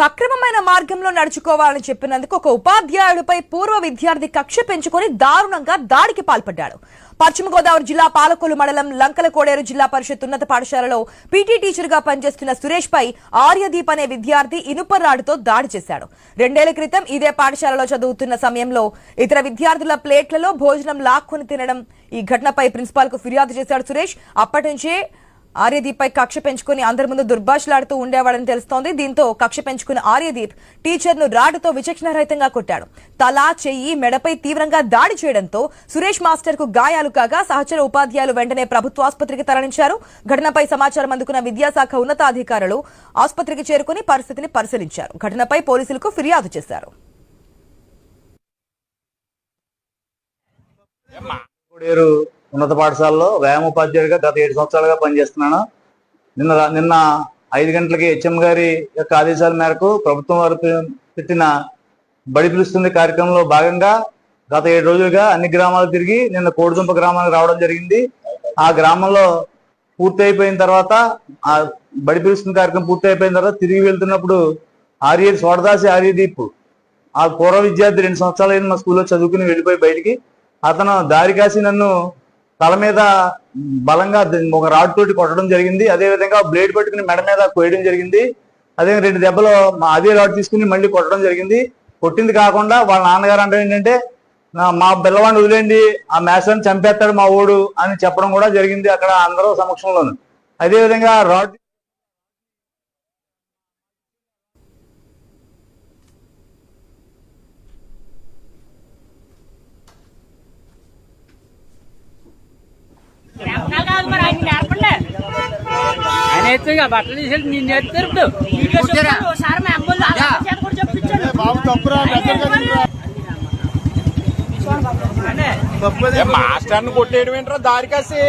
సక్రమమైన మార్గంలో నడుచుకోవాలని చెప్పినందుకు ఒక ఉపాధ్యాయుడిపై పూర్వ విద్యార్థి కక్ష పెంచుకొని దారుణంగా దాడికి పాల్పడ్డాడు. పశ్చిమ గోదావరి జిల్లా పాలకొల్లు మండలం లంకల కోడేరు జిల్లా పరిషత్ ఉన్నత పాఠశాలలో పీటీ టీచర్ గా పనిచేస్తున్న సురేష్ పై ఆర్యదీప్ అనే విద్యార్థి ఇనుప రాడుతో దాడి చేశాడు. 2 ఏళ్ల క్రితం ఇదే పాఠశాలలో చదువుతున్న సమయంలో ఇతర విద్యార్థుల ప్లేట్లలో భోజనం లాక్కొని తినడం, ఈ ఘటనపై ప్రిన్సిపాల్ కు ఫిర్యాదు చేశాడు సురేష్. అప్పటి నుంచే ఆర్యదీప్ పై కక్ష పెంచుకుని అందరి ముందు దుర్భాషలాడుతూ ఉండేవాడని తెలుస్తోంది. దీంతో కక్ష పెంచుకున్న ఆర్యదీప్ టీచర్ ను రాడుతో విచక్షణరహితంగా కొట్టాడు. తల, చెయ్యి, మెడపై తీవ్రంగా దాడి చేయడంతో సురేష్ మాస్టర్ కు గాయాలు కాగా సహచర ఉపాధ్యాయులు వెంటనే ప్రభుత్వ ఆసుపత్రికి తరలించారు. ఘటనపై సమాచారం అందుకున్న విద్యాశాఖ ఉన్నతాధికారులు ఆసుపత్రికి చేరుకుని పరిస్థితిని పరిశీలించారు. ఘటనపై పోలీసులకు ఫిర్యాదు చేశారు. ఉన్నత పాఠశాలలో వ్యాయామోపాధ్యాయుడిగా గత 7 సంవత్సరాలుగా పనిచేస్తున్నాను. నిన్న 5 గంటలకి హెచ్ఎం గారి యొక్క ఆదేశాల మేరకు ప్రభుత్వం వారు పెట్టిన బడి పిలుస్తుంది కార్యక్రమంలో భాగంగా గత 7 రోజులుగా అన్ని గ్రామాలు తిరిగి నిన్న కోడిదుంప గ్రామానికి రావడం జరిగింది. ఆ గ్రామంలో పూర్తి అయిపోయిన తర్వాత, ఆ బడి పిలుస్తుంది కార్యక్రమం పూర్తి అయిపోయిన తర్వాత తిరిగి వెళ్తున్నప్పుడు సోడదాసి ఆర్యదీప్, ఆ పూర్వ విద్యార్థి 2 సంవత్సరాలు మా స్కూల్లో చదువుకుని వెళ్ళిపోయి బయటికి అతను దారి కాసి నన్ను తల మీద బలంగా ఒక రాడ్ తోటి కొట్టడం జరిగింది. అదేవిధంగా బ్లేడ్ పట్టుకుని మెడ మీద కోయడం జరిగింది. అదే 2 దెబ్బలు అదే రాడ్ తీసుకుని మళ్ళీ కొట్టడం జరిగింది. కొట్టింది కాకుండా వాళ్ళ నాన్నగారు అంటే ఏంటంటే, మా పిల్లవాడిని వదిలేండి, ఆ మేసాన్ని చంపేస్తాడు మా ఓడు అని చెప్పడం కూడా జరిగింది అక్కడ అందరూ సమక్షంలోను. అదేవిధంగా రాడ్ బట్టలు తీసేది నేను నేర్పుతారు. మాస్టర్ని కొట్టేయడం ఏంట్రా దారి కాసి.